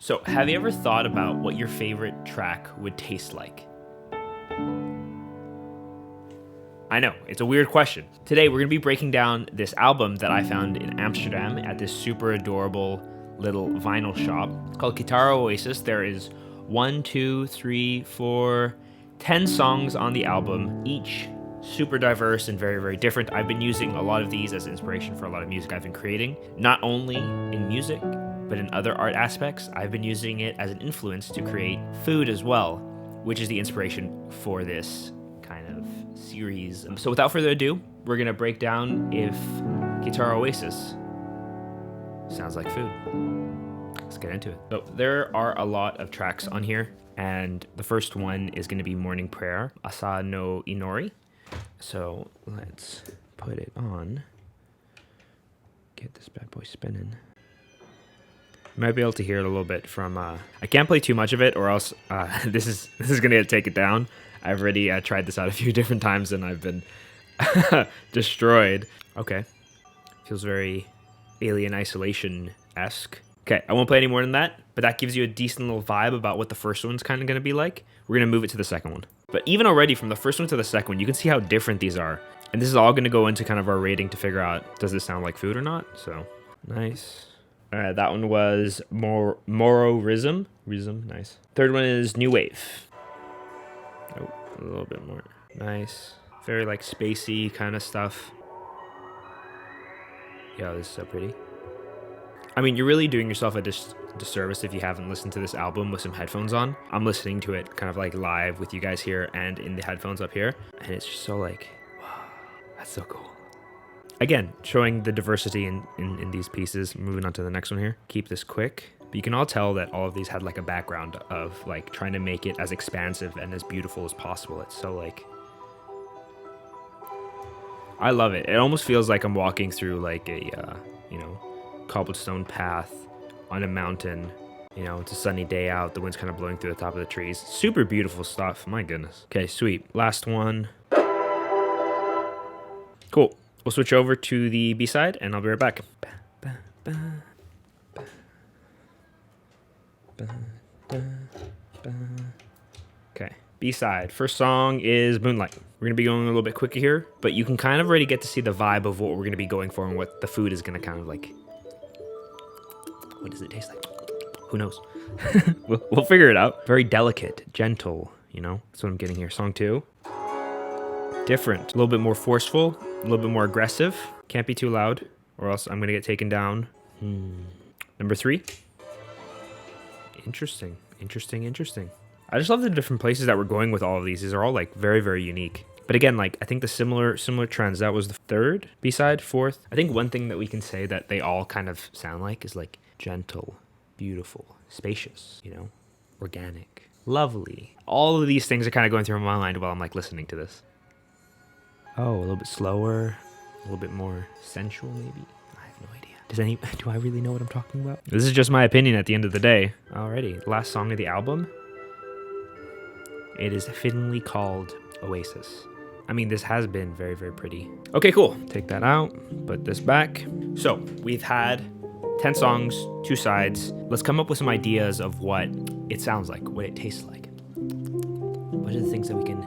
So, have you ever thought about what your favorite track would taste like? I know, it's a weird question. Today, we're gonna be breaking down this album that I found in Amsterdam at this super adorable little vinyl shop. It's called Kitaro Oasis. There is 1, 2, 3, 4, 10 songs on the album, each super diverse and very, very different. I've been using a lot of these as inspiration for a lot of music I've been creating, not only in music, but in other art aspects. I've been using it as an influence to create food as well, which is the inspiration for this kind of series. So without further ado, we're gonna break down if Kitaro Oasis sounds like food. Let's get into it. So there are a lot of tracks on here, and the first one is gonna be Morning Prayer, Asa no Inori. So let's put it on. Get this bad boy spinning. You might be able to hear it a little bit from, I can't play too much of it or else this is gonna take it down. I've already tried this out a few different times and I've been destroyed. Okay, feels very Alien Isolation-esque. Okay, I won't play any more than that, but that gives you a decent little vibe about what the first one's kind of gonna be like. We're gonna move it to the second one. But even already from the first one to the second one, you can see how different these are. And this is all gonna go into kind of our rating to figure out, does this sound like food or not? So, nice. That one was Mororism. Nice. Third one is New Wave. Oh, a little bit more. Nice. Very like spacey kind of stuff. Yeah, this is so pretty. I mean, you're really doing yourself a disservice if you haven't listened to this album with some headphones on. I'm listening to it kind of like live with you guys here and in the headphones up here. And it's just so like, wow, that's so cool. Again, showing the diversity in these pieces. Moving on to the next one here. Keep this quick. But you can all tell that all of these had like a background of like trying to make it as expansive and as beautiful as possible. It's so like, I love it. It almost feels like I'm walking through like a, cobblestone path on a mountain. You know, it's a sunny day out. The wind's kind of blowing through the top of the trees. Super beautiful stuff. My goodness. Okay, sweet. Last one. Cool. We'll switch over to the B-side, and I'll be right back. Okay, B-side. First song is Moonlight. We're going to be going a little bit quicker here, but you can kind of already get to see the vibe of what we're going to be going for and what the food is going to kind of like... What does it taste like? Who knows? We'll figure it out. Very delicate, gentle, you know? That's what I'm getting here. Song 2. Different. A little bit more forceful. A little bit more aggressive. Can't be too loud or else I'm going to get taken down. Number 3. Interesting. I just love the different places that we're going with all of these. These are all like very, very unique. But again, like I think the similar trends, that was the third B-side, fourth. I think one thing that we can say that they all kind of sound like is like gentle, beautiful, spacious, you know, organic, lovely. All of these things are kind of going through my mind while I'm like listening to this. Oh, a little bit slower, a little bit more sensual maybe. I have no idea. Do I really know what I'm talking about? This is just my opinion at the end of the day. Alrighty, last song of the album. It is fittingly called Oasis. I mean, this has been very, very pretty. Okay, cool. Take that out, put this back. So we've had 10 songs, 2 sides. Let's come up with some ideas of what it sounds like, what it tastes like. What are the things that we can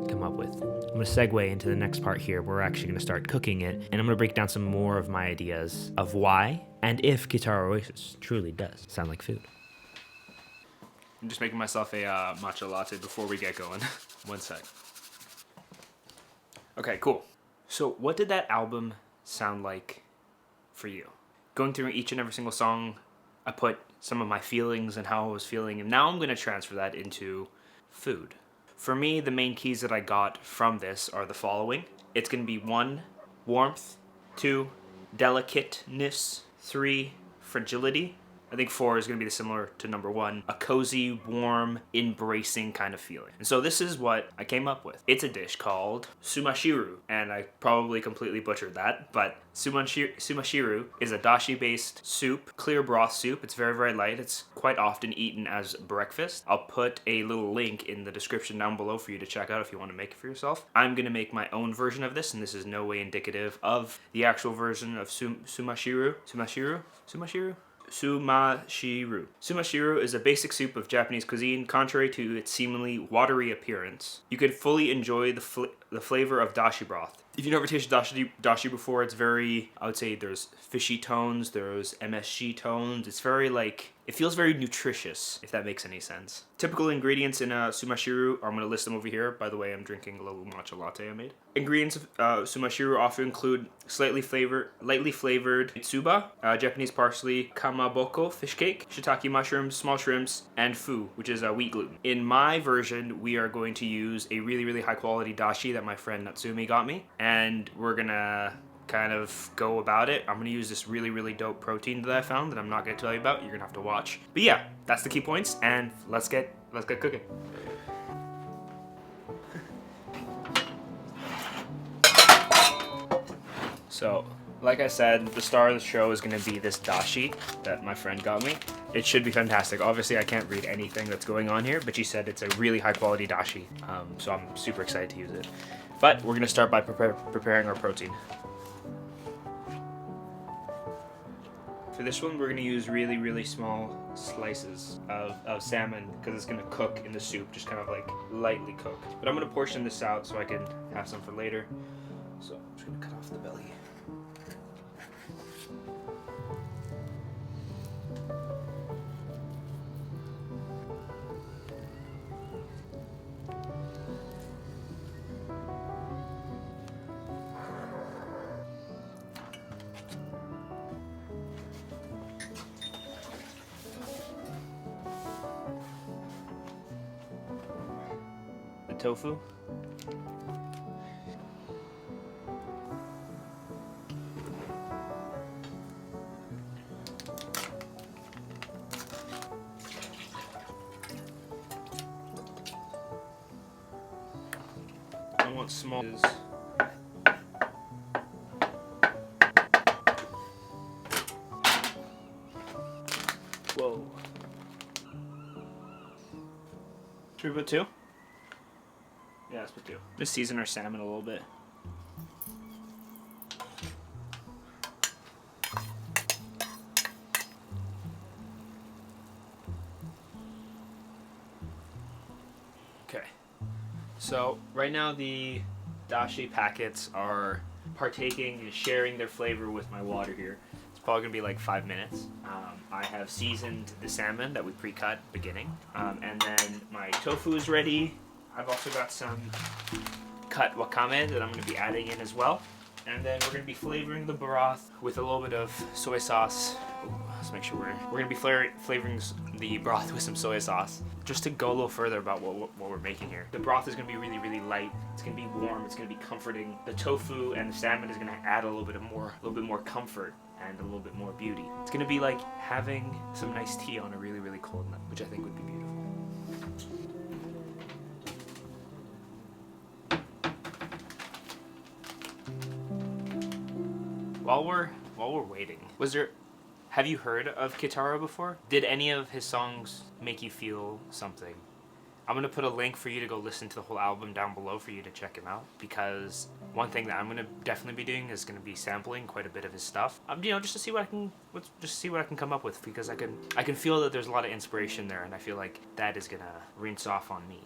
come up with? I'm gonna segue into the next part here. We're actually gonna start cooking it, and I'm gonna break down some more of my ideas of why and if Kitaro Oasis truly does sound like food. I'm just making myself a matcha latte before we get going. One sec. Okay, cool. So what did that album sound like for you? Going through each and every single song, I put some of my feelings and how I was feeling, and now I'm going to transfer that into food. For me, the main keys that I got from this are the following. It's going to be 1, warmth, 2, delicateness, 3, fragility. I think 4 is going to be similar to number 1, a cozy, warm, embracing kind of feeling. And so this is what I came up with. It's a dish called sumashiru, and I probably completely butchered that, but sumashiru is a dashi-based soup, clear broth soup. It's very, very light. It's quite often eaten as breakfast. I'll put a little link in the description down below for you to check out if you want to make it for yourself. I'm going to make my own version of this, and this is no way indicative of the actual version of sumashiru. sumashiru. Sumashiru is a basic soup of Japanese cuisine. Contrary to its seemingly watery appearance, you can fully enjoy the flavor of dashi broth. If you've never tasted dashi before, it's very, I would say there's fishy tones, there's MSG tones. It's very like, it feels very nutritious, if that makes any sense. Typical ingredients in sumashiru, I'm going to list them over here. By the way, I'm drinking a little matcha latte I made. Ingredients of sumashiru often include lightly flavored mitsuba, Japanese parsley, kamaboko, fish cake, shiitake mushrooms, small shrimps, and fu, which is wheat gluten. In my version, we are going to use a really, really high quality dashi that my friend Natsumi got me. And we're gonna kind of go about it. I'm gonna use this really, really dope protein that I found that I'm not gonna tell you about. You're gonna have to watch. But yeah, that's the key points, and let's get cooking. So, like I said, the star of the show is gonna be this dashi that my friend got me. It should be fantastic. Obviously, I can't read anything that's going on here, but she said it's a really high quality dashi, so I'm super excited to use it. But we're gonna start by preparing our protein. For this one, we're gonna use really, really small slices of salmon because it's gonna cook in the soup, just kind of like lightly cooked. But I'm gonna portion this out so I can have some for later. So I'm just gonna cut off the belly. Tofu. I want small. Whoa. Should we put two? Yeah, let's put two. Just season our salmon a little bit. Okay. So right now the dashi packets are partaking and sharing their flavor with my water here. It's probably gonna be like 5 minutes. I have seasoned the salmon that we pre-cut at the beginning, and then my tofu is ready. I've also got some cut wakame that I'm going to be adding in as well. And then we're going to be flavoring the broth with a little bit of soy sauce. Ooh, let's make sure we're going to be flavoring the broth with some soy sauce. Just to go a little further about what we're making here. The broth is going to be really, really light. It's going to be warm. It's going to be comforting. The tofu and the salmon is going to add a little bit more comfort and a little bit more beauty. It's going to be like having some nice tea on a really, really cold night, which I think would be beautiful. While we're waiting, have you heard of Kitaro before? Did any of his songs make you feel something? I'm gonna put a link for you to go listen to the whole album down below for you to check him out, because one thing that I'm gonna definitely be doing is gonna be sampling quite a bit of his stuff. Just to see what I can come up with, because I can feel that there's a lot of inspiration there, and I feel like that is gonna rinse off on me.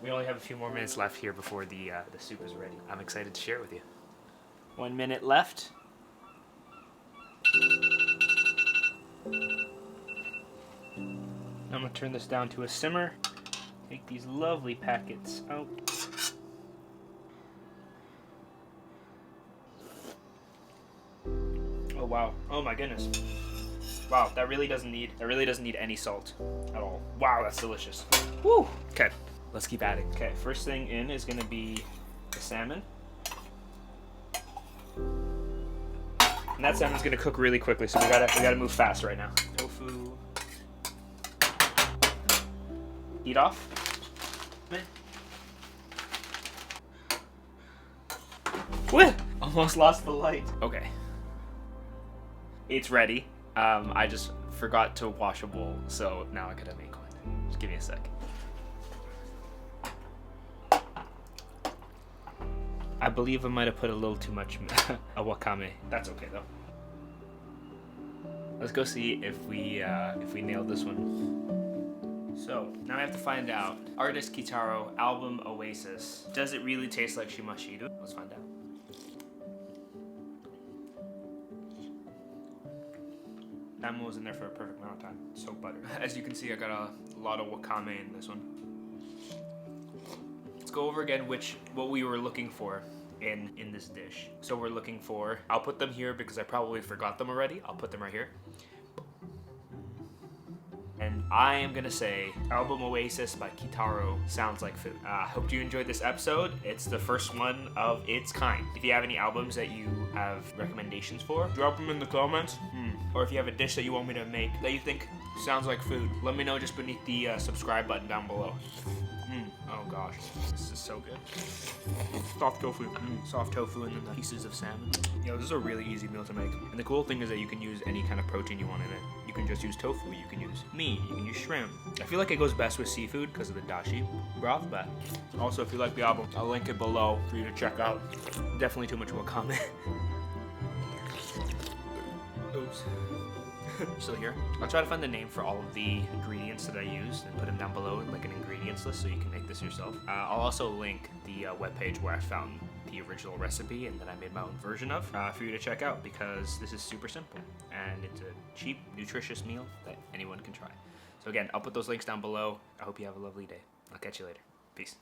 We only have a few more minutes left here before the soup is ready. I'm excited to share it with you. 1 minute left. I'm gonna turn this down to a simmer. Take these lovely packets out. Oh wow! Oh my goodness! Wow, that really doesn't need any salt at all. Wow, that's delicious. Woo! Okay, let's keep adding. Okay, first thing in is gonna be the salmon. And that salmon's gonna cook really quickly, so we gotta move fast right now. Tofu. Eat off. What? Almost lost the light. Okay. It's ready. I just forgot to wash a bowl, so now I gotta make one. Just give me a sec. I believe I might have put a little too much wakame. That's okay though. Let's go see if we nailed this one. So now I have to find out. Artist Kitaro, album Oasis. Does it really taste like shimashiru? Let's find out. That one was in there for a perfect amount of time. So butter. As you can see, I got a lot of wakame in this one. Let's go over again what we were looking for in this dish. So we're looking for, I'll put them here because I probably forgot them already. I'll put them right here. And I am gonna say album Oasis by Kitaro sounds like food. Hope you enjoyed this episode. It's the first one of its kind. If you have any albums that you have recommendations for, drop them in the comments. Or if you have a dish that you want me to make that you think sounds like food, let me know just beneath the subscribe button down below. Oh gosh, this is so good. Soft tofu. Soft tofu and then the pieces of salmon. Yo, this is a really easy meal to make. And the cool thing is that you can use any kind of protein you want in it. You can just use tofu, you can use meat, you can use shrimp. I feel like it goes best with seafood because of the dashi broth, but also if you like the album, I'll link it below for you to check out. Definitely too much wakame. Oops. Still here. I'll try to find the name for all of the ingredients that I used and put them down below in like an ingredients list so you can make this yourself. I'll also link the webpage where I found the original recipe and that I made my own version of for you to check out because this is super simple and it's a cheap, nutritious meal that anyone can try. So again, I'll put those links down below. I hope you have a lovely day. I'll catch you later. Peace.